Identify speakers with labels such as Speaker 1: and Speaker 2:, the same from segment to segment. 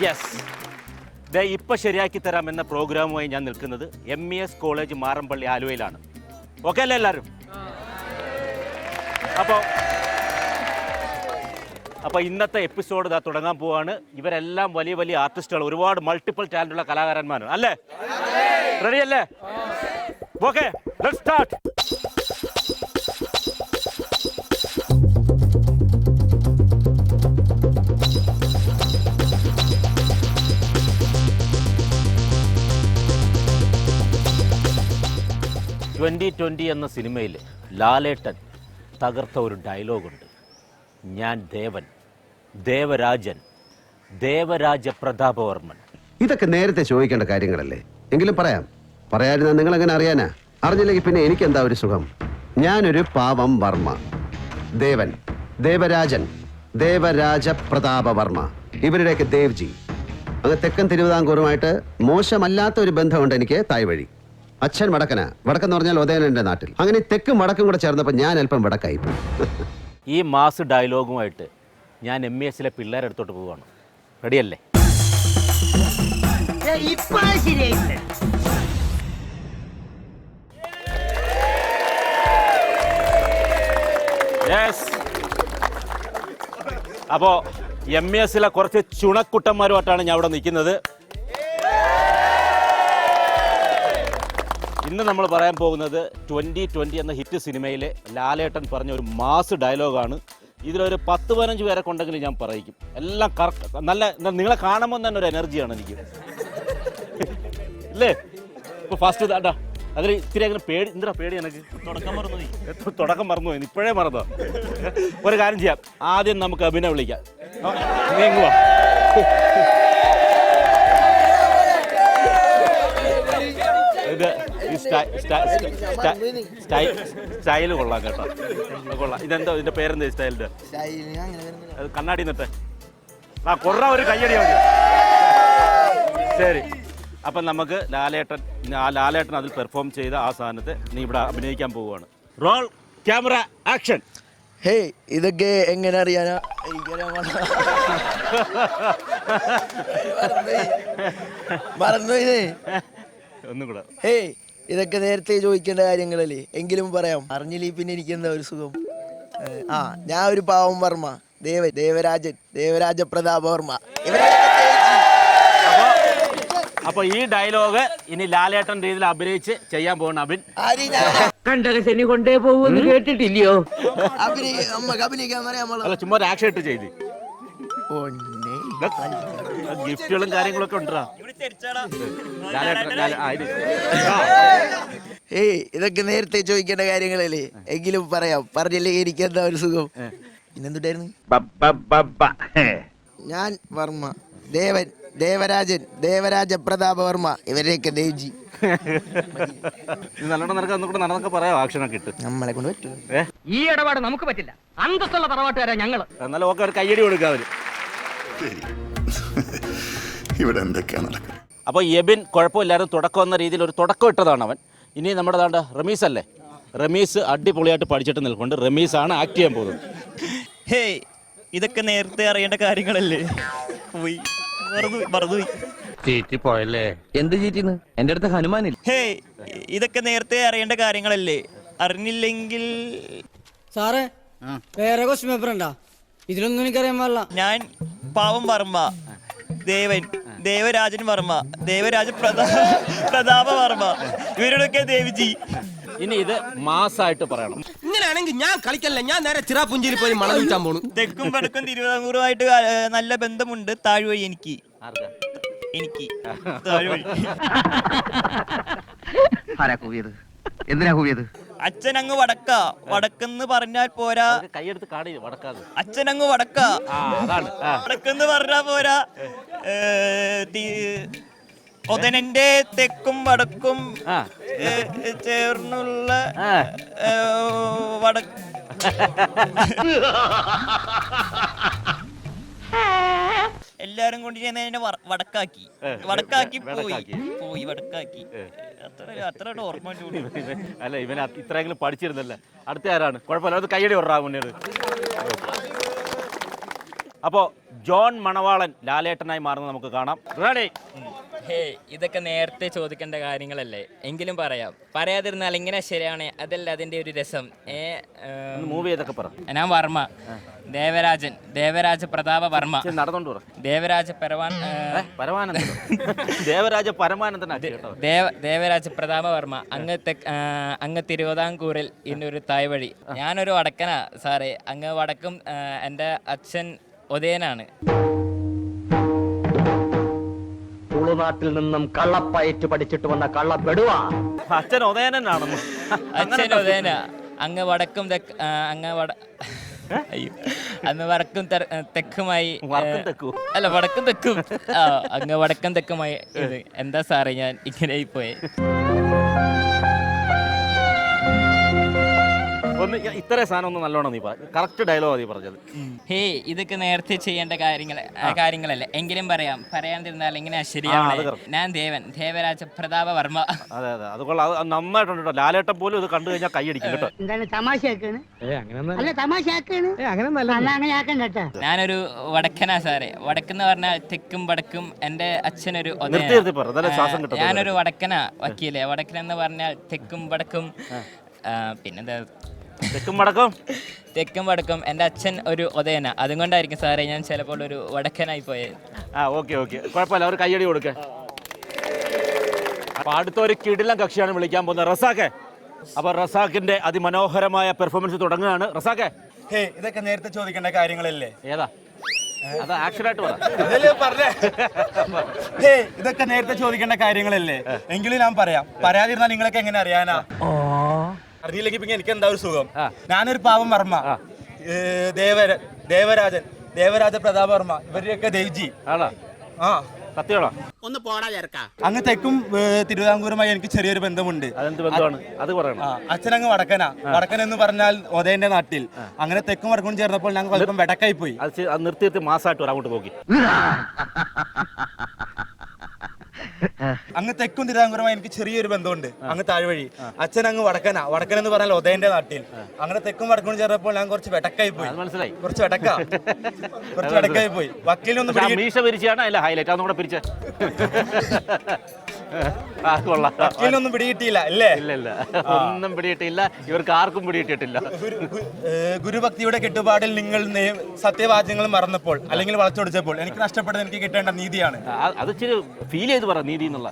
Speaker 1: Yes, ദേ ഇപ്പം ശരിയാക്കി തരാം എന്ന പ്രോഗ്രാമുമായി ഞാൻ നിൽക്കുന്നത് MES കോളേജ് മാറമ്പള്ളി ആലുവയിലാണ്. ഓക്കെ അല്ലേ എല്ലാവരും? അപ്പോൾ ഇന്നത്തെ എപ്പിസോഡ് ഇതാ തുടങ്ങാൻ പോവാണ്. ഇവരെല്ലാം വലിയ വലിയ ആർട്ടിസ്റ്റുകൾ, ഒരുപാട് മൾട്ടിപ്പിൾ ടാലൻ്റുള്ള കലാകാരന്മാരാണ് അല്ലേ? റെഡി അല്ലേ? Okay, let's start. "2020" എന്ന സിനിമയിൽ ലാലേട്ടൻ തകർത്ത ഒരു ഡയലോഗുണ്ട്. ഞാൻ ദേവൻ, ദേവരാജൻ, ദേവരാജ പ്രതാപവർമ്മൻ.
Speaker 2: ഇതൊക്കെ നേരത്തെ ചോദിക്കേണ്ട കാര്യങ്ങളല്ലേ? എങ്കിലും പറയാതിരുന്നാൽ നിങ്ങൾ എങ്ങനെ അറിയാനാ? അറിഞ്ഞില്ലെങ്കിൽ പിന്നെ എനിക്ക് എന്താ ഒരു സുഖം? ഞാനൊരു പാവം വർമ്മ, ദേവൻ, ദേവരാജൻ, ദേവരാജ പ്രതാപവർമ്മ, ഇവരുടെയൊക്കെ ദേവ്ജി. അങ്ങ് തെക്കൻ തിരുവിതാംകൂറുമായിട്ട് മോശമല്ലാത്ത ഒരു ബന്ധമുണ്ട് എനിക്ക്. തായ് വഴി അച്ഛൻ വടക്കനാ. വടക്കെന്ന് പറഞ്ഞാൽ ഉദയനന്റെ നാട്ടിൽ. അങ്ങനെ തെക്കും വടക്കും കൂടെ ചേർന്നപ്പോൾ ഞാൻ അല്പം വടക്കായി.
Speaker 1: ഈ മാസ് ഡയലോഗുമായിട്ട് ഞാൻ MESലെ പിള്ളേരെ അടുത്തോട്ട് പോവുകയാണ്. റെഡിയല്ലേ? യെസ്. അപ്പോൾ MESലെ കുറച്ച് ചുണക്കുട്ടന്മാരുമായിട്ടാണ് ഞാൻ ഇവിടെ നിൽക്കുന്നത്. ഇന്ന് നമ്മൾ പറയാൻ പോകുന്നത് 2020 എന്ന ഹിറ്റ് സിനിമയിലെ ലാലേട്ടൻ പറഞ്ഞ ഒരു മാസ് ഡയലോഗാണ്. ഇതിലൊരു 10-15 പേരെ കൊണ്ടെങ്കിലും ഞാൻ പറയിക്കും. എല്ലാം നല്ല, നിങ്ങളെ കാണുമ്പോൾ തന്നെ ഒരു എനർജിയാണ് എനിക്ക്, അല്ലേ? ഇപ്പോൾ ഫസ്റ്റ് ഇതാ അതിൽ ഇത്തിരി അങ്ങനെ പേടി. എന്താ പേടി? എനിക്ക് തുടക്കം മറന്നുപോയി. ഇപ്പോഴേ മറന്നോ? ഒരു കാര്യം ചെയ്യാം, ആദ്യം നമുക്ക് അഭിനയ വിളിക്കാം. നീങ്ങുക. ഇത് സ്റ്റൈല് കൊള്ളാം കേട്ടോ, കൊള്ളാം. ഇതെന്താ ഇതിന്റെ പേരെന്താ സ്റ്റൈലിന്റെ? കണ്ണാടി നിട്ടെ കൊറ ഒരു കയ്യടി മതി. ശരി, അപ്പം നമുക്ക് ലാലേട്ടൻ അതിൽ പെർഫോം ചെയ്ത ആ സാധനത്തെ നീ ഇവിടെ അഭിനയിക്കാൻ പോവുകയാണ്. Role camera action.
Speaker 3: ഹേയ്, ഇതൊക്കെ എങ്ങനെ അറിയാനാ? മറന്നുപോയി.
Speaker 1: ഒന്നും കൂടെ.
Speaker 3: ഹേയ്, ഇതൊക്കെ നേരത്തെ ചോദിക്കേണ്ട കാര്യങ്ങളല്ലേ? എങ്കിലും പറയാം. അറിഞ്ഞില്ലേ പിന്നെ എനിക്കെന്താ ഒരു സുഖം? ഞാൻ ഒരു പാവം വർമ്മ, ദേവരാജൻ, ദേവരാജ പ്രതാപവർമ്മ.
Speaker 1: അപ്പൊ ഈ ഡയലോഗ് ഇനി ലാലേട്ടൻ രീതിയിൽ അഭിനയിച്ച് ചെയ്യാൻ പോകുന്ന അഭിൻ
Speaker 4: കണ്ടകശനി കൊണ്ടേ പോകുമെന്ന് കേട്ടിട്ടില്ലയോ?
Speaker 3: അഭിനയിക്കാൻ പറയാമല്ലോ.
Speaker 1: ചുമ്മാ ഒരു ആക്ഷൻ ഇട്ട് ചെയ്ത് ഗിഫ്റ്റുകളും കാര്യങ്ങളൊക്കെ ഉണ്ടാ.
Speaker 3: ഏയ്, ഇതൊക്കെ നേരത്തെ ചോദിക്കേണ്ട കാര്യങ്ങളല്ലേ? എങ്കിലും പറയാം. പറഞ്ഞില്ലേ എനിക്ക് എന്താ ഒരു സുഖം? പിന്നെന്തുട്ടായിരുന്നു? ഞാൻ വർമ്മ, ദേവൻ, ദേവരാജൻ, ദേവരാജ പ്രതാപവർമ്മ, ഇവരെയൊക്കെ ദേവ്ജി.
Speaker 1: നല്ലോണം നടന്നൊക്കെ പറയാം. ആക്ഷനൊക്കെ ഇട്ട്
Speaker 3: നമ്മളെ കൊണ്ട് പറ്റും.
Speaker 4: ഈ ഇടപാട് നമുക്ക് പറ്റില്ല. അന്തസ്സുള്ള തറവാട്ടുകാരാ ഞങ്ങള്.
Speaker 1: എന്നാലും ഒക്കെ ഒരു കയ്യടി കൊടുക്കുക അവര്.
Speaker 5: ഇവിടെ എന്തൊക്കെയാണ് നടക്കുന്നത്?
Speaker 1: അപ്പോൾ എബിൻ കുഴപ്പമില്ലായിരുന്നു. തുടക്കം എന്ന രീതിയിൽ ഒരു തുടക്കം ഇട്ടതാണ് അവൻ. ഇനി നമ്മുടെ താണ്ട റമീസ് അല്ലേ? റമീസ് അടിപൊളിയായിട്ട് പഠിച്ചിട്ട് നിൽക്കുന്നുണ്ട്. റമീസാണ് ആക്ട് ചെയ്യാൻ പോകുന്നത്.
Speaker 6: ഹേയ്, ഇതൊക്കെ നേരത്തെ അറിയേണ്ട കാര്യങ്ങളല്ലേ? മറന്നുപോയി.
Speaker 4: ചീറ്റിപ്പോയല്ലേ? എന്ത് ചീറ്റിന്ന്? എന്റെ അടുത്ത് ഹനുമാനില്ല.
Speaker 6: ഹേയ്, ഇതൊക്കെ നേരത്തെ അറിയേണ്ട കാര്യങ്ങളല്ലേ? അറിഞ്ഞില്ലെങ്കിൽ
Speaker 7: സാറേ വേറെ ക്വസ്റ്റ്യൻ പേപ്പർ ഉണ്ടാ? ഇതിലൊന്നും എനിക്കറിയാൻ പാടില്ല.
Speaker 6: ഞാൻ പാവം വർമ്മ, ദേവൻ, ദേവരാജൻ വർമ്മ, ദേവരാജ പ്രതാപ വർമ്മ, ഇവരോടൊക്കെ ദേവിജി.
Speaker 1: ഇനി ഇത് മാസായിട്ട് പറയണം.
Speaker 8: ഇങ്ങനെയാണെങ്കിൽ ഞാൻ കളിക്കല്ല, ഞാൻ നേരെ ചിറാപുഞ്ചിയിൽ പോയി മണം വിൽക്കാൻ പോണു.
Speaker 6: തെക്കും വടക്കും തിരുവിതാംകൂറുമായിട്ട് നല്ല ബന്ധമുണ്ട്. താഴ്വഴി എനിക്ക് താഴ്വഴി.
Speaker 4: ആരാ കൂവിയത്? എന്തിനാ കൂവിയത്?
Speaker 6: അച്ഛനങ്ങ് വടക്കെന്ന് പറഞ്ഞാൽ പോരാ.
Speaker 1: കൈയെടുത്ത് കാടി വടക്കാതെ.
Speaker 6: അച്ഛനങ്ങ് വടക്കെന്ന് പറഞ്ഞാൽ പോരാ. ഒതനന്റെ തെക്കും വടക്കും ചേർന്നുള്ള എല്ലാരും കൊണ്ട് വടക്കാക്കി വടക്കാക്കി. അത്ര ഓർമ്മ.
Speaker 1: അല്ല, ഇവൻ ഇത്രയെങ്കിലും പഠിച്ചിരുന്നല്ലേ. അടുത്ത ആരാണ്? കുഴപ്പമില്ല, അത് കയ്യടി വിടാ മുന്നേത്. അപ്പോൾ ജോൺ മണവാളൻ ലാലേട്ടനായി മാറുന്നത് നമുക്ക് കാണാം. റെഡി?
Speaker 9: ഹേ, ഇതൊക്കെ നേരത്തെ ചോദിക്കേണ്ട കാര്യങ്ങളല്ലേ, എങ്കിലും പറയാം. പറയാതിരുന്നാൽ ഇങ്ങനെ ശരിയാണ്, അതല്ല അതിന്റെ ഒരു രസം.
Speaker 1: മൂവി ഏതൊക്കെ പറ.
Speaker 9: ഞാൻ വർമ്മ, ദേവരാജ പ്രതാപ വർമ്മ,
Speaker 1: നടന്നോണ്ട് പറ.
Speaker 9: ദേവരാജ ദേവരാജ പ്രതാപ വർമ്മ. അങ്ങ് തിരുവിതാംകൂറിൽ ഇന്നൊരു തായ്വഴി. ഞാനൊരു വടക്കനാ സാറേ. അങ്ങ് വടക്കും എൻ്റെ അച്ഛൻ ഒതേനാണ്.
Speaker 4: തുളുനാട്ടിൽ നിന്നും കള്ളപ്പയറ്റ് പഠിച്ചിട്ട് വന്ന കള്ളപ്പെടുവാ.
Speaker 1: അച്ഛൻ ഒതേനാണെന്ന്.
Speaker 9: അച്ഛൻ ഒതേന. അങ്ങ് വടക്കും അയ്യോ, അന്ന് വടക്കും തെക്കുമായി അല്ല വടക്കും തെക്കും അങ്ങ് വടക്കും തെക്കുമായി. ഇത് എന്താ സാറേ ഞാൻ ഇങ്ങനെ പോയെ.
Speaker 1: ഇത്രയും സാധനം ഒന്ന് നല്ലോണം നീ കറക്റ്റ് ഡയലോഗ് നീ പറഞ്ഞത്.
Speaker 9: ഹേ, ഇതൊക്കെ നേരത്തെ ചെയ്യേണ്ട കാര്യങ്ങളല്ലേ, എങ്കിലും പറയാതിരുന്നാൽ എങ്ങനെയാ ശരിയാണ്. ഞാൻ ദേവരാജ പ്രതാപ വർമ്മ.
Speaker 1: അതെ അതെ, അതുകൊള്ള നന്നായിട്ടുണ്ട് കേട്ടോ. ലാലേട്ടൻ പോലും ഇത് കണ്ടു കഴിഞ്ഞാൽ കൈയടിക്കും കേട്ടോ.
Speaker 9: ഞാനൊരു വടക്കനാ സാറേ. വടക്കെന്ന് പറഞ്ഞാൽ തെക്കും വടക്കും. എൻ്റെ അച്ഛനൊരു ഞാനൊരു വടക്കനാ വക്കീലെ. വടക്കനെന്ന് പറഞ്ഞാൽ തെക്കും വടക്കും. പിന്നെന്താ തെക്കും വടക്കും. എൻ്റെ അച്ഛൻ ഒരു ഒതേന. അതുകൊണ്ടായിരിക്കും സാറേ ഞാൻ ചിലപ്പോൾ ഒരു വടക്കനായി പോയത്.
Speaker 1: ഓക്കെ കുഴപ്പമില്ല, അവർ കയ്യടി കൊടുക്കേ. അപ്പൊ അടുത്തൊരു കിടിലം കക്ഷിയാണ് വിളിക്കാൻ പോകുന്നത്, റസാഖെ. അപ്പൊ റസാഖിന്റെ അതിമനോഹരമായ പെർഫോമൻസ് തുടങ്ങുകയാണ്. റസാഖെ,
Speaker 10: ഇതൊക്കെ നേരത്തെ ചോദിക്കേണ്ട കാര്യങ്ങളല്ലേ.
Speaker 1: ഏതാ അത് ആക്ഷനായിട്ട്
Speaker 10: ഇതൊക്കെ നേരത്തെ ചോദിക്കേണ്ട കാര്യങ്ങളല്ലേ, എങ്കിലും ഞാൻ പറയാം. പറയാതിരുന്നാൽ നിങ്ങളൊക്കെ എങ്ങനെ അറിയാനാ? അറിയില്ലെങ്കിൽ പിന്നെ എനിക്ക് എന്താ ഒരു സുഖം. ഞാനൊരു പാവം വർമ്മ, ദേവരാജ പ്രതാപ വർമ്മ, ഇവരുടെയൊക്കെ ദേവ്ജി.
Speaker 8: ഒന്ന് പോടാ ചേർക്കാ.
Speaker 10: അങ്ങ് തെക്കും തിരുവിതാംകൂറുമായി എനിക്ക് ചെറിയൊരു ബന്ധമുണ്ട്. അച്ഛനങ്ങ് വടക്കൻ എന്ന് പറഞ്ഞാൽ ഒതേന്റെ നാട്ടിൽ. അങ്ങനെ തെക്കും വടക്കും ചേർന്നപ്പോൾ ഞങ്ങൾ അല്പം വെടക്കായി പോയി.
Speaker 1: നിർത്തി മാസമായിട്ട് അങ്ങോട്ട് നോക്കി.
Speaker 10: അങ്ങ് തെക്കും തിരുവിതാംകൂറുമായി എനിക്ക് ചെറിയൊരു ബന്ധമുണ്ട്. അങ്ങ് താഴ്വഴി. അച്ഛൻ അങ്ങ് വടക്കൻ എന്ന് പറഞ്ഞാൽ ഒതേന്റെ നാട്ടിൽ. അങ്ങനെ തെക്കും വടക്കും ചേർന്നപ്പോൾ ഞാൻ കുറച്ച് വെടക്കായി പോയി.
Speaker 1: മനസ്സിലായി?
Speaker 10: കുറച്ച് വെടക്കായി പോയി. വക്കീലൊന്നും വക്കീലൊന്നും പിടികിട്ടിയില്ല അല്ലേ?
Speaker 1: ഒന്നും പിടികിട്ടില്ല, ഇവർക്ക് ആർക്കും പിടികിട്ടിട്ടില്ല.
Speaker 10: ഗുരുഭക്തിയുടെ കെട്ടുപാടിൽ നിങ്ങൾ സത്യവാചകങ്ങൾ മറന്നപ്പോൾ അല്ലെങ്കിൽ വളച്ചൊടിച്ചപ്പോൾ എനിക്ക് നഷ്ടപ്പെട്ടത് എനിക്ക് കിട്ടേണ്ട നീതിയാണ്.
Speaker 1: അത് ഫീൽ ചെയ്ത് പറ, നീതി എന്നുള്ള.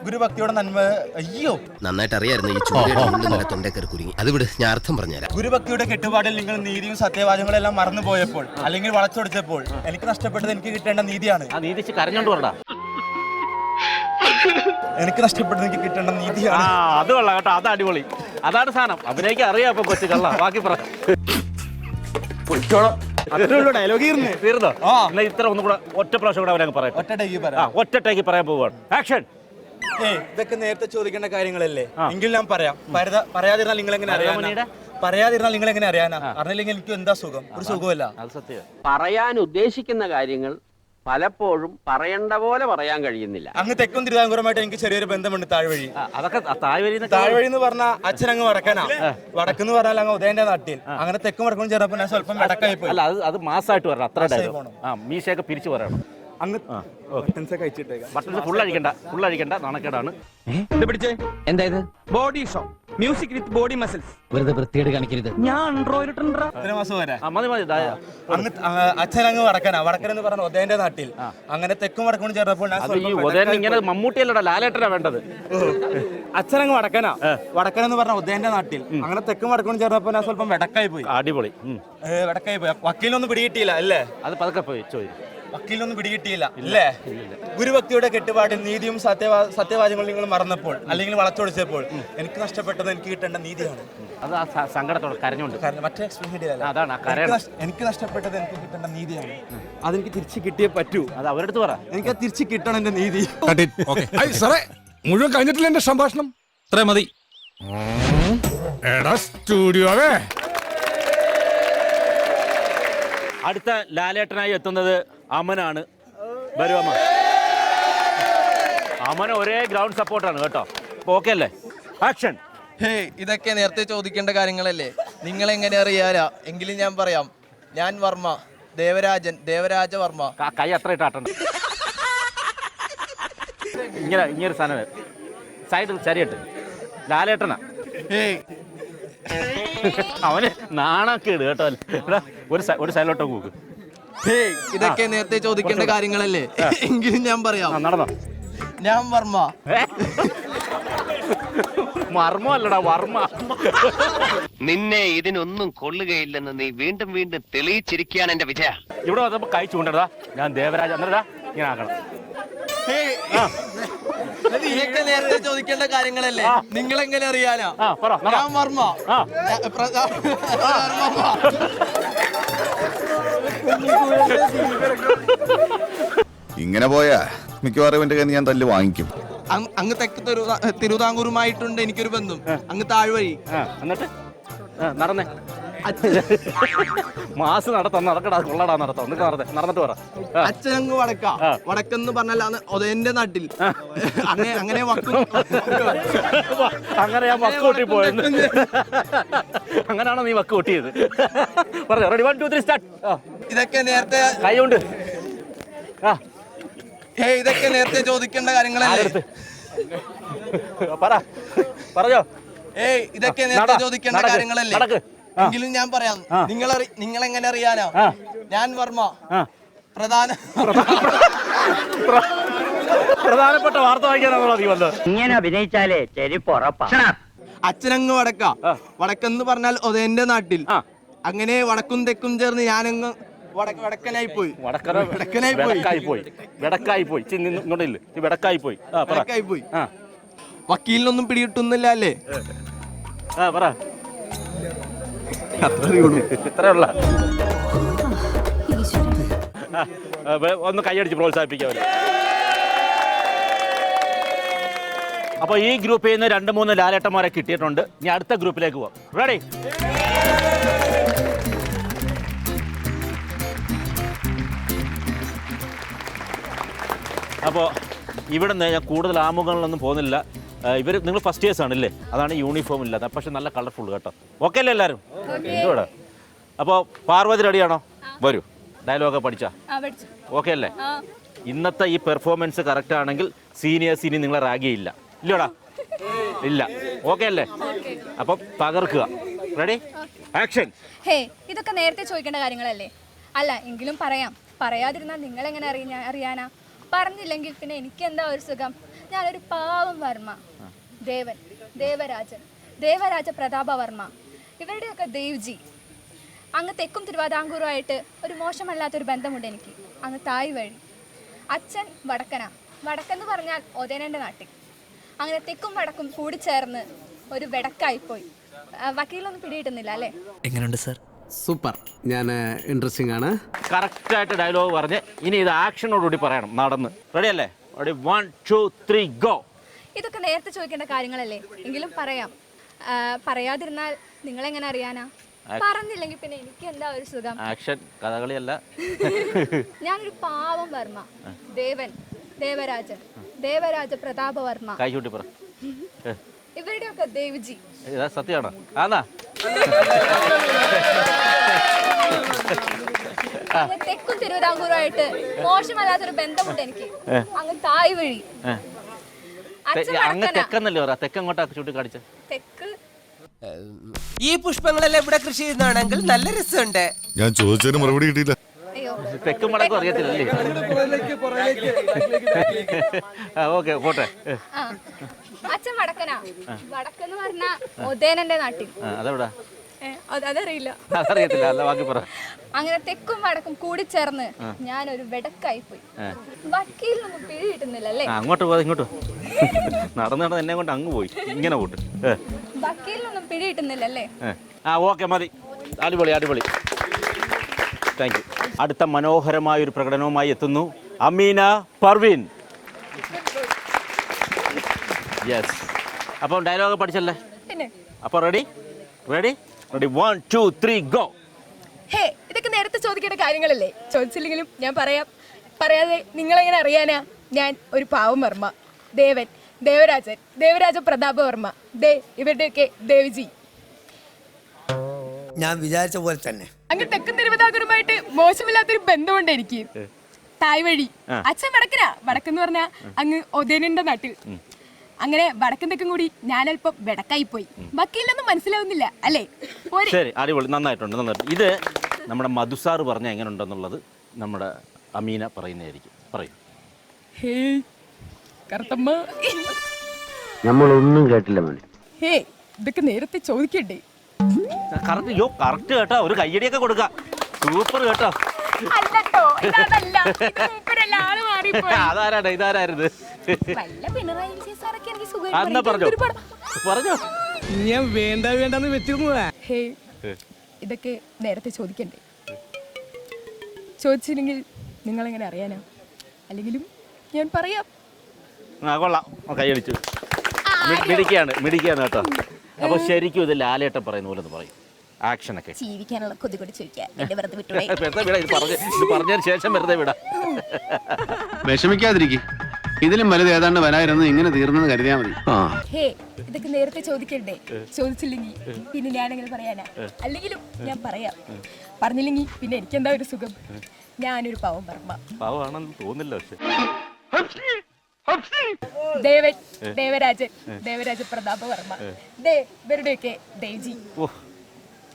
Speaker 10: ഗുരുഭക്തിയുടെ നന്മ. അയ്യോ,
Speaker 8: നന്നായിട്ട് അറിയായിരുന്നു ഈ ചൂടിയുടെ തൊണ്ടേക്കറി കുരുങ്ങി. അത് വിട്, ഞാൻ അർത്ഥം പറഞ്ഞുതരാം.
Speaker 10: ഗുരുഭക്തിയുടെ കെട്ടുപാടിൽ നിങ്ങൾ നീതിയും സത്യവാചകങ്ങളും എല്ലാം മറന്നു പോയപ്പോൾ അല്ലെങ്കിൽ വളച്ചൊടിച്ചപ്പോൾ എനിക്ക് നഷ്ടപ്പെട്ടത് എനിക്ക് കിട്ടേണ്ട നീതിയാണ്.
Speaker 1: ആ നീതി കരഞ്ഞോണ്ട് പറടാ.
Speaker 10: എനിക്ക് നഷ്ടപ്പെട്ടത് എനിക്ക് കിട്ടേണ്ട നീതിയാണ്.
Speaker 1: അത് കൊള്ളാം കേട്ടോ, അത് അടിപൊളി. അതാണ് സാധനം. അഭിനയിക്കാൻ അറിയാം. അപ്പൊ കൊച്ചു കള്ള ബാക്കി പറ.
Speaker 10: ഡയലോഗ്
Speaker 1: തീർന്നോ? ഇത്ര ഒന്നും കൂടെ ഒറ്റ പ്രാവശ്യം കൂടെ അവരങ്ങ് പറയാം. ഒറ്റ ടേക്ക് പറയാൻ പോവുകയാണ്. ആക്ഷൻ.
Speaker 10: ഇതൊക്കെ നേരത്തെ ചോദിക്കേണ്ട കാര്യങ്ങളല്ലേ, എങ്കിലും ഞാൻ പറയാം. പറയാതിരുന്നാൽ നിങ്ങൾ എങ്ങനെ അറിയാനാ? അറിഞ്ഞില്ലെങ്കിൽ എനിക്ക് എന്താ സുഖം? ഒരു സുഖമല്ല.
Speaker 1: അത് സത്യം.
Speaker 4: പറയാൻ ഉദ്ദേശിക്കുന്ന കാര്യങ്ങൾ പലപ്പോഴും പറയേണ്ട പോലെ പറയാൻ കഴിയുന്നില്ല.
Speaker 10: അങ്ങ് തെക്കും തിരുവിതാംകൂറുമായിട്ട് എനിക്ക് ചെറിയൊരു ബന്ധമുണ്ട്. താഴ്വഴി.
Speaker 1: അതൊക്കെ താഴ്വഴി
Speaker 10: എന്ന് പറഞ്ഞാൽ അച്ഛൻ അങ്ങ് വടക്കെന്ന് പറഞ്ഞാൽ അങ്ങ് ഉദയന്റെ നാട്ടിൽ. അങ്ങനെ തെക്കും വടക്കും ചേർന്നപ്പോൾ ഞാൻ സ്വല്പം വെടക്കായി പോയി.
Speaker 1: അല്ല, അത് മാസമായിട്ട് പറയണം. അത്ര മീശയൊക്കെ പിരിച്ചു പറയണം.
Speaker 10: അങ്ങ്
Speaker 1: ബട്ടൺസ് ഫുൾ അഴിക്കണ്ട, നാണക്കേടാണ്.
Speaker 4: എന്തായത്? Body show, music with body muscles. വെറുതെ വൃത്തിയോട് കാണിക്കരുത്. ഞാൻ
Speaker 10: അങ്ങ് അച്ഛൻ അങ്ങ് വടക്കൻ എന്ന് പറഞ്ഞ ഉദയന്റെ നാട്ടിൽ. അങ്ങനെ തെക്കും വടക്കും ചേർന്നപ്പോൾ
Speaker 1: ഇങ്ങനെ മമ്മൂട്ടിയല്ലടാ, ലാലേട്ടനാ വേണ്ടത്.
Speaker 10: അച്ഛൻ അങ്ങ് വടക്കൻ എന്ന് പറഞ്ഞ ഉദയന്റെ നാട്ടിൽ. അങ്ങനെ തെക്കും വടക്കും ചേർന്നപ്പോൾ ഞാൻ സ്വല്പം വെടക്കായി പോയി.
Speaker 1: അടിപൊളി.
Speaker 10: വെടക്കായി പോയി. വക്കീലൊന്നും പിടികിട്ടിയില്ല അല്ലേ?
Speaker 1: അത് പതുക്കെ പോയി ചോദിക്കും.
Speaker 10: വക്കീലൊന്നും പിടികിട്ടിയില്ല അല്ലേ? ഗുരുഭക്തിയുടെ കെട്ടുപാടിൽ നീതിയും സത്യവാചകങ്ങളും നിങ്ങൾ മറന്നപ്പോൾ അല്ലെങ്കിൽ വളച്ചൊടിച്ചപ്പോൾ എനിക്ക് നഷ്ടപ്പെട്ടത് എനിക്ക് കിട്ടേണ്ട നീതിയാണ്.
Speaker 1: അത് ആ സങ്കടത്തോടെ കരഞ്ഞോണ്ട്
Speaker 10: മറ്റേ എനിക്ക് നഷ്ടപ്പെട്ടത് എനിക്ക് കിട്ടേണ്ട നീതിയാണ്. അതെനിക്ക് തിരിച്ചു കിട്ടിയേ പറ്റൂ.
Speaker 1: അത് അവരെടുത്ത് പറ.
Speaker 10: എനിക്ക് തിരിച്ചു കിട്ടണം എന്റെ നീതി.
Speaker 5: മുഴുവൻ കഴിഞ്ഞിട്ടില്ല എന്റെ സംഭാഷണം. ഇത്ര മതി. സ്റ്റുഡിയോവേ.
Speaker 1: അടുത്ത ലാലേട്ടനായി എത്തുന്നത് അമനാണ്. വരൂ അമൻ. അമൻ ഒരേ ഗ്രൗണ്ട് സപ്പോർട്ടാണ് കേട്ടോ. ഓക്കെ അല്ലേ? ആക്ഷൻ.
Speaker 3: ഇതൊക്കെ നേരത്തെ ചോദിക്കേണ്ട കാര്യങ്ങളല്ലേ, നിങ്ങൾ എങ്ങനെ അറിയാനാ? എങ്കിലും ഞാൻ പറയാം. ഞാൻ വർമ്മ, ദേവരാജൻ, ദേവരാജവർമ്മ.
Speaker 1: കൈ അത്ര ഇട്ടാട്ടുണ്ട്. ഇങ്ങനെ സാധനം സൈഡിൽ ചരിയട്ട് ലാലേട്ടനാ. അവന് നാണക്കേട് കേട്ടോ. ഒരു സൈഡിലോട്ടോ കൂക്ക്.
Speaker 3: ഇതൊക്കെ നേരത്തെ ചോദിക്കേണ്ട കാര്യങ്ങളല്ലേ, എങ്കിലും ഞാൻ പറയാം.
Speaker 1: നടന്നോ?
Speaker 3: ഞാൻ വർമ്മ.
Speaker 1: മർമ്മ അല്ലടാ, വർമ്മ.
Speaker 8: നിന്നെ ഇതിനൊന്നും കൊള്ളുകയില്ലെന്ന് നീ വീണ്ടും വീണ്ടും തെളിയിച്ചിരിക്കുകയാണ് എന്റെ വിജയ.
Speaker 1: ഇവിടെ വന്നപ്പോ കൈ ചൂണ്ടടാ. ഞാൻ ദേവരാജ എന്നടാ ഇങ്ങനെ ആക്കണം.
Speaker 3: ഇതൊക്കെ നേരത്തെ ചോദിക്കേണ്ട കാര്യങ്ങളല്ലേ, നിങ്ങൾ എങ്ങനെ അറിയാനാ? ഞാൻ വർമ്മ.
Speaker 5: ഇങ്ങനെ പോയാ മിക്കവാറും എന്റെ കയ്യിൽ ഞാൻ തല്ല് വാങ്ങിക്കും.
Speaker 3: അങ്ങ് തെക്ക് തിരുവിതാംകൂറുമായിട്ടുണ്ട് എനിക്കൊരു ബന്ധം. അങ്ങ് താഴ്വഴി.
Speaker 1: എന്നിട്ട് നടന്നേ മാസ് നടക്കടാ, കൊള്ളടാ നടത്താം. നടന്നിട്ട് പറ.
Speaker 3: അച്ഛനങ്ങ് വടക്കാ. വടക്കെന്ന് പറഞ്ഞാൽ എന്റെ നാട്ടിൽ അങ്ങനെ
Speaker 1: അങ്ങനെ ഞാൻ വക്ക് കൂട്ടി പോയെന്ന്. അങ്ങനെയാണോ നീ വക്ക് കൂട്ടിയത്? പറഞ്ഞോ. Ready 1 2 3 start.
Speaker 3: ഇതൊക്കെ നേരത്തെ
Speaker 1: കൈ കൊണ്ട്
Speaker 3: ഇതൊക്കെ നേരത്തെ ചോദിക്കേണ്ട കാര്യങ്ങളല്ലേ.
Speaker 1: പറഞ്ഞോ.
Speaker 3: ഇതൊക്കെ നേരത്തെ ചോദിക്കേണ്ട കാര്യങ്ങളല്ലേ, എങ്കിലും ഞാൻ പറയാം. നിങ്ങൾ എങ്ങനെ അറിയാനാ? ഞാൻ വർമ്മ.
Speaker 1: പ്രധാനപ്പെട്ട വാർത്ത വായിക്കാനാണോ നീ വന്നത്?
Speaker 4: ഇങ്ങനെ അഭിനയിച്ചാലേ ചെരിപ്പ് ഉറപ്പാ.
Speaker 3: അച്ഛനങ്ങ് വടക്കാ. വടക്കെന്ന് പറഞ്ഞാൽ എന്റെ നാട്ടിൽ. അങ്ങനെ വടക്കും തെക്കും ചേർന്ന് ഞാനങ്ങ് വടക്കനായി പോയി. വക്കീലിനൊന്നും പിടികിട്ടുന്നില്ല അല്ലേ?
Speaker 1: ഒന്ന് കൈയടിച്ച് പ്രോത്സാഹിപ്പിക്കാം. അപ്പൊ ഈ ഗ്രൂപ്പിൽ നിന്ന് 2-3 ലാലേട്ടന്മാരെ കിട്ടിയിട്ടുണ്ട്. ഇനി അടുത്ത ഗ്രൂപ്പിലേക്ക് പോവാം. റെഡി? അപ്പോൾ ഇവിടെ നിന്ന് ഞാൻ കൂടുതൽ ആമുഖങ്ങളിലൊന്നും പോകുന്നില്ല. നിങ്ങൾ ഫസ്റ്റ് ഇയേഴ്സ് ആണല്ലേ, അതാണ് യൂണിഫോം ഇല്ലാത്ത. പക്ഷെ നല്ല കളർഫുൾ കേട്ടോ. ഓക്കെ അല്ലേ എല്ലാവരും? എന്തുവാ? അപ്പോൾ പാർവതി റെഡിയാണോ? വരൂ. ഡയലോഗ് പഠിച്ചാ ഓക്കെ അല്ലേ? ഇന്നത്തെ ഈ പെർഫോമൻസ് കറക്റ്റ് ആണെങ്കിൽ സീനിയേഴ്സ് ഇനി നിങ്ങളെ റാഗിയില്ല. ഇല്ലടാ? ഇല്ല. ഓക്കെ അല്ലേ? അപ്പം തകർക്കുക. റെഡി? ആക്ഷൻ.
Speaker 11: ഇതൊക്കെ നേരത്തെ ചോദിക്കേണ്ട കാര്യങ്ങളല്ലേ? അല്ല എങ്കിലും പറയാം. പറയാതിരുന്നാൽ നിങ്ങളെങ്ങനെ അറിയാനാ? പറഞ്ഞില്ലെങ്കിൽ പിന്നെ എനിക്ക് എന്താ ഒരു സുഖം. ഞാനൊരു പാവം വർമ്മ. ദേവരാജ പ്രതാപവർമ്മ. ഇവരുടെയൊക്കെ ദേവ്ജി. അങ്ങ് തെക്കും തിരുവിതാംകൂറുമായിട്ട് ഒരു മോശമല്ലാത്തൊരു ബന്ധമുണ്ട് എനിക്ക്. അങ്ങ് തായ് വഴി. അച്ഛൻ വടക്കെന്ന് പറഞ്ഞാൽ ഒതേനൻ്റെ നാട്ടിൽ. അങ്ങനെ തെക്കും വടക്കും കൂടിച്ചേർന്ന് ഒരു വെടക്കായിപ്പോയി. വക്കീലൊന്നും പിടികിട്ടുന്നില്ല അല്ലേ?
Speaker 8: എങ്ങനെയുണ്ട് സർ?
Speaker 2: സൂപ്പർ. ഞാൻ ഇൻട്രസ്റ്റിംഗ് ആണ്.
Speaker 1: കറക്റ്റായിട്ട് ഡയലോഗ് പറഞ്ഞ് ഇനി ഇത് ആക്ഷനോടുകൂടി പറയണം. നടന്ന്. റെഡി അല്ലേ? Ready 1 2 3 go.
Speaker 11: ഇതൊക്കെ നേരത്തെ ചോദിക്കേണ്ട കാര്യങ്ങളല്ലേ, എങ്കിലും പറയാം. പറയാതിരുന്നാൽ നിങ്ങളെങ്ങനെ അറിയാനാ? പറഞ്ഞില്ലെങ്കിൽ പിന്നെ എനിക്ക് എന്താ ഒരു സുഖം.
Speaker 1: ആക്ഷൻ. കഥകളിയല്ല.
Speaker 11: ഞാനൊരു പാവം വർമ്മ. ദേവരാജ പ്രതാപവർമ്മ.
Speaker 1: കൈ ചൂട്ടി പറ.
Speaker 11: ഇവരുടെയൊക്കെ ദേവ്ജി.
Speaker 1: സത്യമാണോ? ആന്നാ?
Speaker 11: തെക്കും തിരുവിതാംകൂറുമായിട്ട് മോശമല്ലാത്തൊരു ബന്ധമുണ്ട് എനിക്ക്. അങ്ങ് തായ് വഴി.
Speaker 1: അങ്ങ് തെക്കെന്നല്ലേ പറ. തെക്കങ്ങോട്ടാ ചൂട്ടി കാണിച്ച?
Speaker 11: തെക്ക്.
Speaker 8: ഈ പുഷ്പങ്ങളെല്ലാം ഇവിടെ കൃഷി ചെയ്യുന്നതാണെങ്കിൽ നല്ല രസമുണ്ട്.
Speaker 5: ഞാൻ ചോദിച്ചതിന് മറുപടി കിട്ടിയില്ല.
Speaker 1: തെക്കും വടക്കും അറിയത്തില്ലല്ലേ? ഓക്കെ പോട്ടെ.
Speaker 11: അച്ഛൻ വടക്കെന്ന് പറഞ്ഞ ഒതേനന്റെ നാട്ടിൽ.
Speaker 1: അതെവിടാ?
Speaker 11: അതറിയില്ല.
Speaker 1: അതറിയത്തില്ല. അല്ല ബാക്കി പറ.
Speaker 11: അങ്ങനെ തെക്കും വടക്കും കൂടിച്ചേർന്ന് ഞാനൊരു വെടക്കായി പോയി. വക്കീലിനൊന്നും പിടി കിട്ടുന്നില്ലല്ലേ?
Speaker 1: അങ്ങോട്ട് പോകാതെ ഇങ്ങോട്ട് നടന്ന് എന്നെ കൊണ്ട് അങ്ങ് പോയി. ഇങ്ങനെ പോട്ട്.
Speaker 11: വക്കീലിനൊന്നും പിടി കിട്ടുന്നില്ലല്ലേ?
Speaker 1: ഓക്കെ മതി. അടിപൊളി. Thank you. അടുത്ത മനോഹരമായ ഒരു പ്രകടനവുമായി എത്തുന്നു അമീന പർവീൻ. യെസ്. അപ്പം ഡയലോഗ് പഠിച്ചല്ലേ? അപ്പോൾ റെഡി 1 2 3 ഗോ.
Speaker 11: ഇതൊക്കെ നേരത്തെ ചോദിക്കേണ്ട കാര്യങ്ങളല്ലേ? ചോദിച്ചില്ലെങ്കിലും ഞാൻ പറയാം. പറയാതെ നിങ്ങളെങ്ങനെ അറിയാനാ? ഞാൻ ഒരു പാവം വർമ്മ. ദേവരാജ പ്രതാപവർമ്മ. ഇവരുടെയൊക്കെ ദേവ്ജി.
Speaker 3: ഞാൻ വിചാരിച്ച പോലെ തന്നെ.
Speaker 11: അങ്ങ് തെക്കൻ തിരുവിതാംകൂറുമായിട്ട് മോശമില്ലാത്തൊരു ബന്ധമുണ്ട് എനിക്ക്. തായ് വഴി. അച്ഛൻ വടക്കനാ. വടക്കെന്ന് പറഞ്ഞാ അങ്ങ് ഒതേനന്റെ നാട്ടിൽ. അങ്ങനെ വടക്കും തെക്കും കൂടി ഞാനല്പം വെടക്കായി പോയി. ബാക്കിയില്ലൊന്നും മനസ്സിലാവുന്നില്ല അല്ലേ?
Speaker 1: ശരി, അടിപൊളി, നന്നായിട്ടുണ്ട്. ഇത് നമ്മുടെ മധുസാറ് പറഞ്ഞ എങ്ങനെ ഉണ്ടെന്നുള്ളത് നമ്മുടെ അമീന പറയുന്നതായിരിക്കും. പറയും.
Speaker 11: കറുത്തമ്മ,
Speaker 2: നമ്മളൊന്നും കേട്ടില്ല മോനെ.
Speaker 11: ഇതൊക്കെ നേരത്തെ ചോദിക്കണ്ടേ?
Speaker 1: കറക്റ്റ് കേട്ടോ, ഒരു കയ്യടിയൊക്കെ കൊടുക്കാം. സൂപ്പർ കേട്ടോ. അതാരാണ്? ഇതാരായിരുന്നു? പറഞ്ഞോ.
Speaker 7: ഞാൻ വേണ്ടെന്ന് വെച്ചിരുന്നതാ.
Speaker 11: ഇതൊക്കെ നേരത്തെ ചോദിക്കണ്ടേ? ചോദിച്ചില്ലെങ്കിൽ നിങ്ങളെങ്ങനെ അറിയാനാ? അല്ലെങ്കിലും ഞാൻ പറയാം.
Speaker 1: കൊള്ളാം, കൈയടിച്ചു. മിടിക്കാണ് കേട്ടോ. അപ്പൊ ശരിക്കും ഇത് ലാലേട്ടൻ പറയുന്ന പോലെ ഒന്ന് പറയും. ആക്ഷനൊക്കെ
Speaker 11: ജീവിക്കാനുള്ള കൊതി കൂടി ചോദിക്കാം.
Speaker 1: പറഞ്ഞതിന് ശേഷം വെറുതെ വിടാം.
Speaker 2: വിഷമിക്കാതിരിക്കും. ഇതിലും വലുത് ഏതാണ്ട് വരായിരുന്നു. ഇങ്ങനെ തീർന്നെന്ന് കരുതിയാ മതി.
Speaker 11: ഇതൊക്കെ നേരത്തെ ചോദിക്കണ്ടേ? ചോദിച്ചില്ലെങ്കിൽ പിന്നെ ഞാനെങ്ങനെ പറയാനാ? അല്ലെങ്കിലും ഞാൻ പറയാം. പറഞ്ഞില്ലെങ്കിൽ പിന്നെ എനിക്കെന്താ ഒരു സുഖം. ഞാനൊരു പാവം വർമ്മ.
Speaker 1: പാവമാണെന്ന് തോന്നില്ല. പക്ഷെ
Speaker 11: ദേവരാജ പ്രതാപ വർമ്മ. ഇവരുടെയൊക്കെ ദേവ്ജി.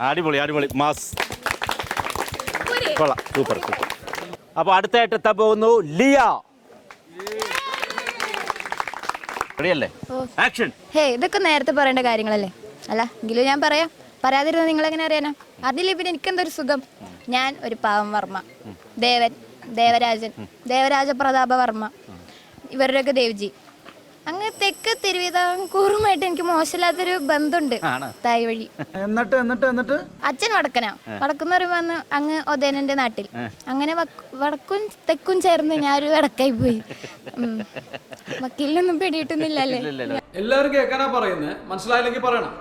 Speaker 1: അടിപൊളി, മാസ്. കൊള്ളാം, സൂപ്പർ. അപ്പൊ അടുത്തായിട്ട് എത്താൻ പോകുന്നു ലിയ. റെഡിയല്ലേ? ആക്ഷൻ.
Speaker 11: ഇതൊക്കെ നേരത്തെ പറയേണ്ട കാര്യങ്ങളല്ലേ? അല്ല എങ്കിലും ഞാൻ പറയാം. പറയാതിരുന്ന നിങ്ങൾ എങ്ങനെ അറിയാനാ? അറിയില്ലേ പിന്നെ എനിക്കെന്തൊരു സുഖം. ഞാൻ ഒരു പാവം വർമ്മ. ദേവരാജ പ്രതാപ വർമ്മ. ഇവരുടെയൊക്കെ ദേവ്ജി. അങ്ങ് തെക്ക് തിരുവിതാംകൂറുമായിട്ട് എനിക്ക് മോശമില്ലാത്തൊരു ബന്ധമുണ്ട്. തായ് വഴി.
Speaker 10: എന്നിട്ട്
Speaker 11: അച്ഛൻ വടക്കനാ. വടക്കെന്ന് പറയുമ്പോ അങ്ങ് ഒതേനന്റെ നാട്ടിൽ. അങ്ങനെ വടക്കും തെക്കും ചേർന്ന് ഞാനൊരു വടക്കായി പോയി. വക്കീലിനൊന്നും പിടിയിട്ടുന്നില്ലല്ലേ?
Speaker 4: എല്ലാവരും കേൾക്കാനാ പറയുന്നത്. മനസ്സിലായില്ലെങ്കിൽ പറയണം.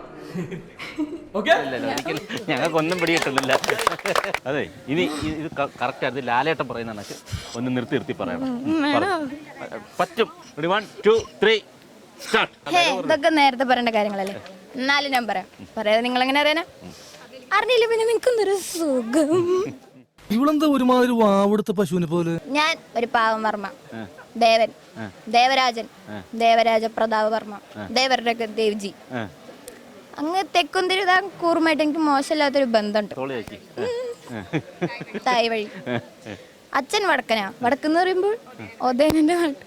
Speaker 1: ഞങ്ങൾക്കൊന്നും പിടിയിട്ടില്ല. അതെ, ഇനി ഇത് കറക്റ്റ് ആയിരുന്നു. ലാലേട്ടൻ പറയുന്ന ഒന്ന് നിർത്തി പറയണം. പറ്റും. 1 2 3 സ്റ്റാർട്ട്.
Speaker 11: ഇതൊക്കെ നേരത്തെ പറയേണ്ട കാര്യങ്ങളല്ലേ? എന്നാലും ഞാൻ പറയാതെ നിങ്ങൾ എങ്ങനെ അറിയാനാ? അറിഞ്ഞില്ല പിന്നെ നിനക്കൊന്നൊരു സുഖം.
Speaker 10: ഇവളെന്താ ഒരുമാതിരി വാവെടുത്ത പശുവിനെ പോലെ?
Speaker 11: ഞാൻ ഒരു പാവം വർമ്മ. ദേവരാജ പ്രതാപ വർമ്മ. ദേവരുടെയൊക്കെ ദേവ്ജി. അങ്ങ് തെക്കും തിരുവിതാംകൂറുമായിട്ട് എനിക്ക് മോശമില്ലാത്തൊരു ബന്ധമുണ്ട്. തായ് വഴി. അച്ഛൻ വടക്കനാ. വടക്കെന്ന് പറയുമ്പോൾ ഒതേനന്റെ നാട്ടിൽ.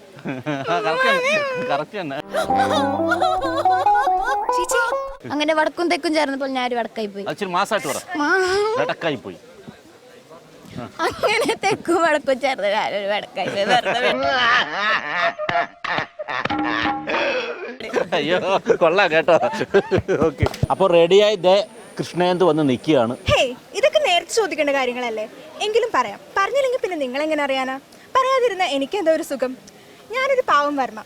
Speaker 11: അങ്ങനെ വടക്കും തെക്കും ചേർന്നപ്പോൾ ഞാനൊരു വടക്കായി പോയി. അങ്ങനെ തെക്കും വടക്കും ചേർന്ന് ഞാനൊരു വടക്കായി പോയി.
Speaker 1: അയ്യോ, കൊള്ളാം കേട്ടോ. ഓക്കെ, അപ്പോൾ റെഡിയായി കൃഷ്ണേന്ദു വന്ന് നിൽക്കുകയാണ്.
Speaker 11: ഇതൊക്കെ നേരത്തെ ചോദിക്കേണ്ട കാര്യങ്ങളല്ലേ? എങ്കിലും പറയാം. പറഞ്ഞില്ലെങ്കിൽ പിന്നെ നിങ്ങൾ എങ്ങനെ അറിയാനാ? പറയാതിരുന്ന എനിക്ക് എന്താ ഒരു സുഖം. ഞാനൊരു പാവം വർമ്മ.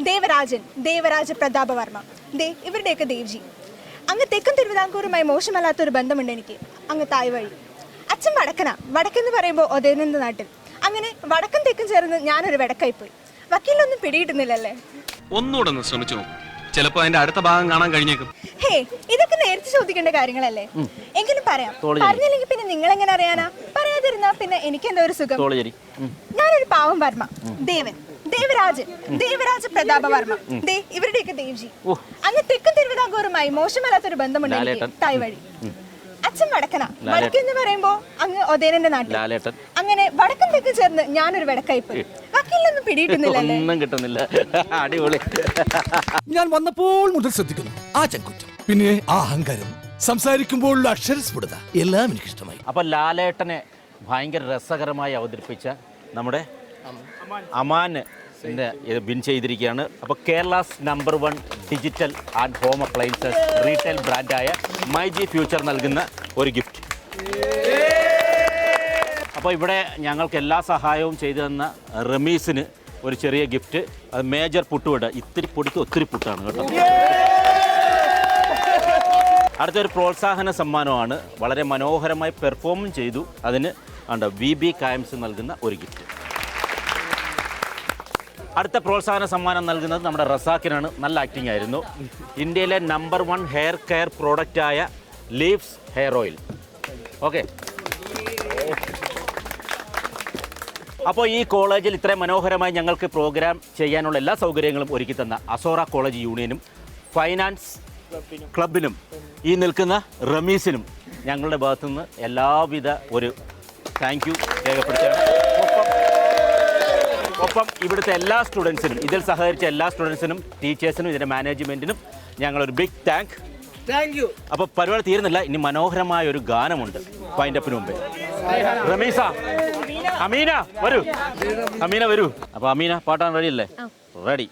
Speaker 11: ദേവരാജ പ്രതാപ വർമ്മ. ഇവരുടെയൊക്കെ ദേവ്ജി. അങ്ങ് തെക്കും തിരുവിതാംകൂറുമായി മോശമല്ലാത്തൊരു ബന്ധമുണ്ട് എനിക്ക്. അങ്ങ് തായ് വഴി. അച്ഛൻ വടക്കെന്ന് പറയുമ്പോൾ ഒതേനന്റെ നാട്ടിൽ. അങ്ങനെ വടക്കും തെക്കും ചേർന്ന് ഞാനൊരു വടക്കായി പോയി. വക്കീലൊന്നും പിടിയിട്ടുന്നില്ലല്ലേ?
Speaker 8: ഒന്നുകൂടെ ഒന്ന് ശ്രമിച്ചു. ചിലപ്പോ അതിന്റെ അടുത്ത ഭാഗം കാണാൻ കഴിഞ്ഞേക്കും.
Speaker 11: ഇതൊക്കെ നേരത്തെ ചോദിക്കേണ്ട കാര്യങ്ങളല്ലേ? എങ്കിലും പറയാം. പറഞ്ഞില്ലെങ്കിൽ പിന്നെ നിങ്ങൾ എങ്ങനെ അറിയാനാ? പറയാതിരുന്നാ പിന്നെ എനിക്കെന്തോ ഒരു സുഖം. ഞാനൊരു പാവം വർമ്മ. ദേവരാജ പ്രതാപ വർമ്മ. ഇവരുടെയൊക്കെ ദേവ്ജി. അങ്ങ് തെക്കും തിരുവിതാംകൂറുമായി മോശമല്ലാത്തൊരു ബന്ധമുണ്ട് എനിക്ക്. തായ് വഴി. അച്ഛൻ വടക്കെന്ന് പറയുമ്പോ അങ്ങ് ഒതേനന്റെ നാട്ടിൽ. അങ്ങനെ വടക്കും തെക്കും ചേർന്ന് ഞാനൊരു വടക്കായി പോയി. വക്കീലൊന്നും പിടിയിട്ടുന്നില്ല.
Speaker 1: അടിപൊളി.
Speaker 10: ഞാൻ വന്നപ്പോൾ മുതൽ ശ്രദ്ധിക്കുന്നു ആ ചങ്കുറ്റം, പിന്നെ ആ അഹങ്കാരം, സംസാരിക്കുമ്പോഴുള്ള അക്ഷരസ്ഫുടത എല്ലാം എനിക്ക് ഇഷ്ടമായി.
Speaker 1: അപ്പൊ ലാലേട്ടനെ ഭയങ്കര രസകരമായി അവതരിപ്പിച്ച നമ്മുടെ അമാന് വിൻ ചെയ്തിരിക്കുകയാണ്. അപ്പോൾ Kerala's number 1 digital and home appliances retail ബ്രാൻഡായ മൈജി ഫ്യൂച്ചർ നൽകുന്ന ഒരു ഗിഫ്റ്റ്. അപ്പോൾ ഇവിടെ ഞങ്ങൾക്ക് എല്ലാ സഹായവും ചെയ്തു തന്ന റമീസിന് ഒരു ചെറിയ ഗിഫ്റ്റ്. അത് മേജർ പുട്ടുവിട. ഇത്തിരി പൊടിക്ക് ഒത്തിരി പുട്ടാണ് കേട്ടോ. അടുത്തൊരു പ്രോത്സാഹന സമ്മാനമാണ്. വളരെ മനോഹരമായി പെർഫോം ചെയ്തു. അതിന് VB കായംസ് നൽകുന്ന ഒരു ഗിഫ്റ്റ്. അടുത്ത പ്രോത്സാഹന സമ്മാനം നൽകുന്നത് നമ്മുടെ റസാക്കിനാണ്. നല്ല ആക്ടിംഗ് ആയിരുന്നു. ഇന്ത്യയിലെ നമ്പർ 1 ഹെയർ കെയർ പ്രോഡക്റ്റായ ലീവ്സ് ഹെയർ ഓയിൽ. ഓക്കെ. അപ്പോൾ ഈ കോളേജിൽ ഇത്രയും മനോഹരമായി ഞങ്ങൾക്ക് പ്രോഗ്രാം ചെയ്യാനുള്ള എല്ലാ സൗകര്യങ്ങളും ഒരുക്കി തന്ന അസോറ കോളേജ് യൂണിയനും ഫൈനാൻസ് ക്ലബിനും ഈ നിൽക്കുന്ന റമീസിനും ഞങ്ങളുടെ ഭാഗത്തുനിന്ന് എല്ലാവിധ ഒരു താങ്ക് യു രേഖപ്പെടുത്തുകയാണ്. ഒപ്പം ഇവിടുത്തെ എല്ലാ സ്റ്റുഡൻസിനും, ഇതിൽ സഹകരിച്ച എല്ലാ സ്റ്റുഡൻസിനും, ടീച്ചേഴ്സിനും, ഇതിൻ്റെ മാനേജ്മെൻറ്റിനും ഞങ്ങളൊരു ബിഗ് താങ്ക് യു. അപ്പോൾ പരിപാടി തീരുന്നില്ല, ഇനി മനോഹരമായ ഒരു ഗാനമുണ്ട് വൈൻഡപ്പിന് മുമ്പേ. റമീസ, അമീന വരൂ, അമീന വരൂ. അപ്പോൾ അമീന പാട്ടാൻ റെഡി അല്ലേ? റെഡി.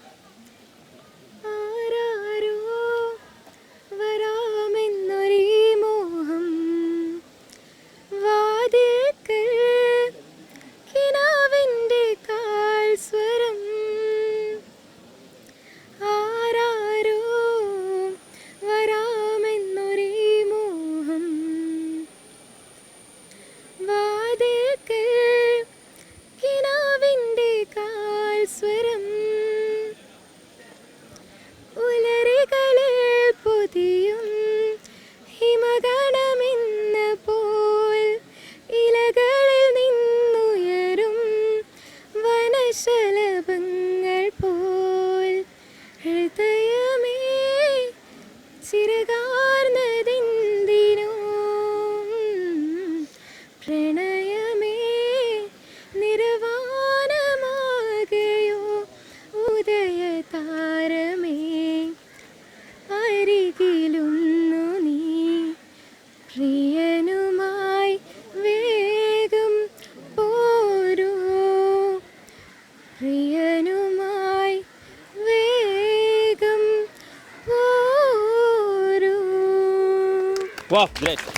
Speaker 1: വാ, ഗ്രേറ്റ്.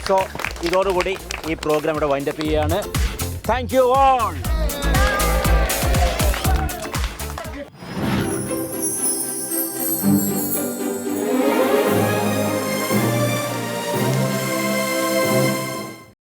Speaker 1: സോ ഇതോടുകൂടി ഈ പ്രോഗ്രാം ഇവിടെ വൈൻഡപ്പ് ചെയ്യുകയാണ്. Thank you all.